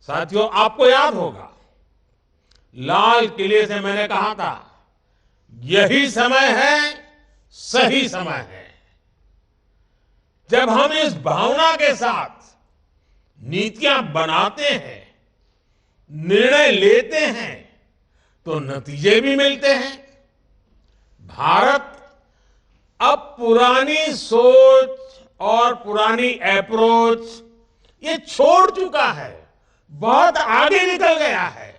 साथियों, आपको याद होगा लाल किले से मैंने कहा था यही समय है, सही समय है। जब हम इस भावना के साथ नीतियां बनाते हैं, निर्णय लेते हैं, तो नतीजे भी मिलते हैं। भारत अब पुरानी सोच और पुरानी अप्रोच ये छोड़ चुका है, बहुत आगे निकल गया है।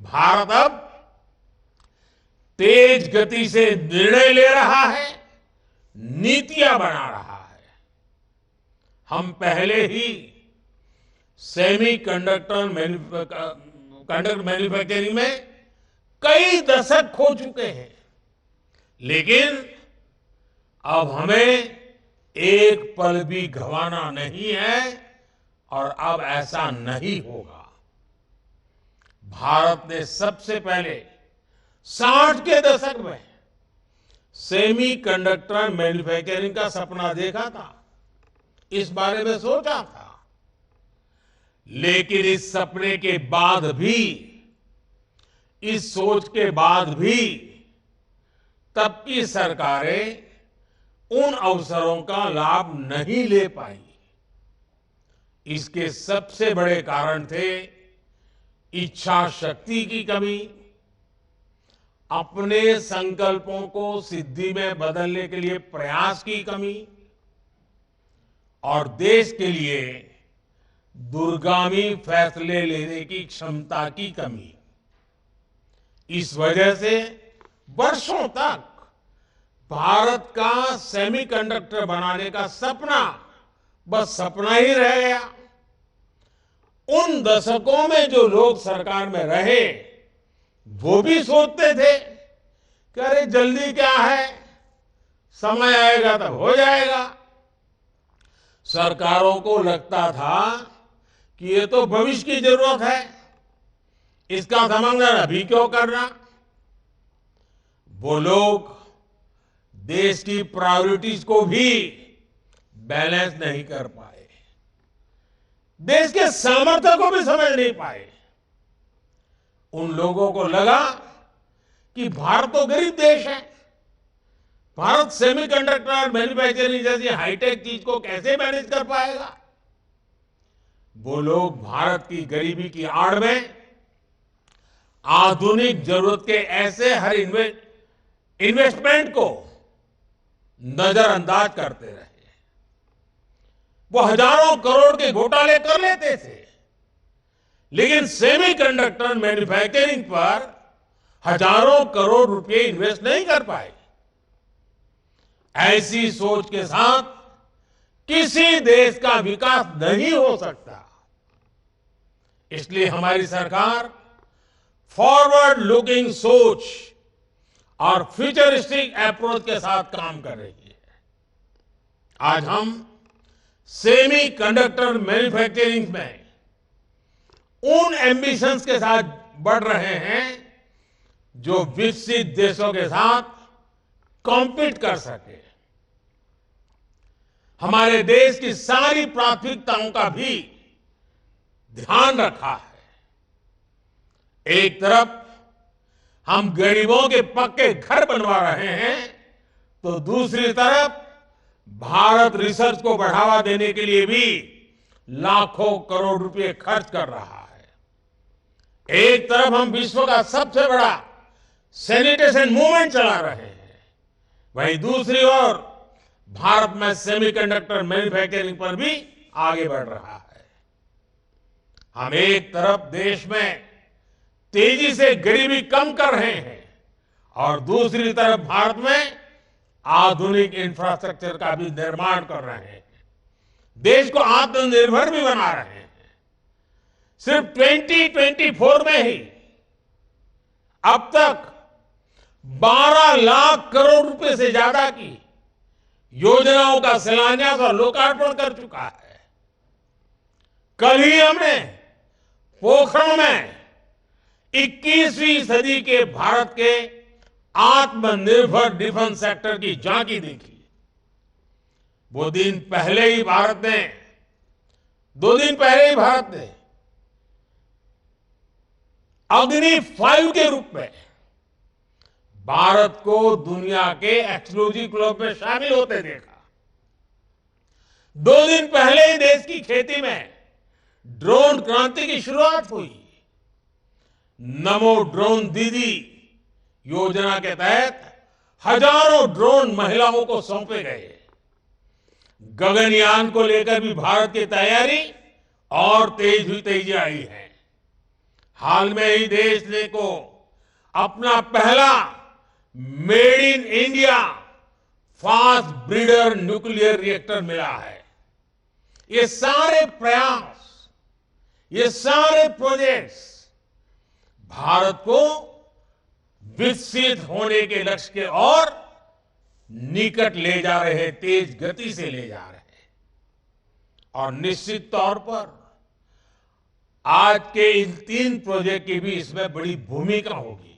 भारत अब तेज गति से निर्णय ले रहा है, नीतियां बना रहा है। हम पहले ही सेमीकंडक्टर मैन्युफैक्चरिंग में कई दशक खो चुके हैं, लेकिन अब हमें एक पल भी गंवाना नहीं है और अब ऐसा नहीं होगा। भारत ने सबसे पहले 60 के दशक में सेमीकंडक्टर मैन्युफैक्चरिंग का सपना देखा था, इस बारे में सोचा था। लेकिन इस सपने के बाद भी, इस सोच के बाद भी तब की सरकारें उन अवसरों का लाभ नहीं ले पाई। इसके सबसे बड़े कारण थे इच्छा शक्ति की कमी, अपने संकल्पों को सिद्धि में बदलने के लिए प्रयास की कमी और देश के लिए दूरगामी फैसले लेने की क्षमता की कमी। इस वजह से वर्षों तक भारत का सेमीकंडक्टर बनाने का सपना बस सपना ही रह गया। उन दशकों में जो लोग सरकार में रहे वो भी सोचते थे कि अरे जल्दी क्या है, समय आएगा तब हो जाएगा। सरकारों को लगता था कि ये तो भविष्य की जरूरत है, इसका समाधान अभी क्यों करना। वो लोग देश की प्रायोरिटीज को भी बैलेंस नहीं कर पाए, देश के सामर्थ्य को भी समझ नहीं पाए। उन लोगों को लगा कि भारत तो गरीब देश है, भारत सेमीकंडक्टर मैन्युफैक्चरिंग जैसी हाईटेक चीज को कैसे मैनेज कर पाएगा। वो लोग भारत की गरीबी की आड़ में आधुनिक जरूरत के ऐसे हर इन्वेस्टमेंट को नजरअंदाज करते रहे। वो हजारों करोड़ के घोटाले कर लेते थे, लेकिन सेमीकंडक्टर मैन्युफैक्चरिंग पर हजारों करोड़ रुपए इन्वेस्ट नहीं कर पाए। ऐसी सोच के साथ किसी देश का विकास नहीं हो सकता। इसलिए हमारी सरकार फॉरवर्ड लुकिंग सोच और फ्यूचरिस्टिक अप्रोच के साथ काम कर रही है। आज हम सेमीकंडक्टर मैन्युफैक्चरिंग में उन एम्बिशंस के साथ बढ़ रहे हैं जो विकसित देशों के साथ कॉम्पीट कर सके। हमारे देश की सारी प्राथमिकताओं का भी ध्यान रखा है। एक तरफ हम गरीबों के पक्के घर बनवा रहे हैं, तो दूसरी तरफ भारत रिसर्च को बढ़ावा देने के लिए भी लाखों करोड़ रुपए खर्च कर रहा है। एक तरफ हम विश्व का सबसे बड़ा सैनिटेशन मूवमेंट चला रहे हैं, वहीं दूसरी ओर भारत में सेमीकंडक्टर मैन्युफैक्चरिंग पर भी आगे बढ़ रहा है। हम एक तरफ देश में तेजी से गरीबी कम कर रहे हैं और दूसरी तरफ भारत में आधुनिक इंफ्रास्ट्रक्चर का भी निर्माण कर रहे हैं, देश को आत्मनिर्भर भी बना रहे हैं। सिर्फ 2024 में ही अब तक 12 लाख करोड़ रुपए से ज्यादा की योजनाओं का शिलान्यास और लोकार्पण कर चुका है। कल ही हमने पोखरण में 21वीं सदी के भारत के आत्मनिर्भर डिफेंस सेक्टर की झांकी देखी। वो दिन पहले ही भारत ने 2 दिन पहले ही भारत ने अग्नि 5 के रूप में भारत को दुनिया के एक्सक्लूसिव क्लब में शामिल होते देखा। 2 दिन पहले ही देश की खेती में ड्रोन क्रांति की शुरुआत हुई। नमो ड्रोन दीदी योजना के तहत हजारों ड्रोन महिलाओं को सौंपे गए। गगनयान को लेकर भी भारत की तैयारी और तेजी आई है। हाल में ही देश ने को अपना पहला made in India fast breeder nuclear reactor मिला है। ये सारे प्रयास, ये सारे प्रोजेक्ट्स भारत को विकसित होने के लक्ष्य के और निकट ले जा रहे हैं, तेज गति से ले जा रहे हैं। और निश्चित तौर पर आज के इन 3 प्रोजेक्ट की भी इसमें बड़ी भूमिका होगी।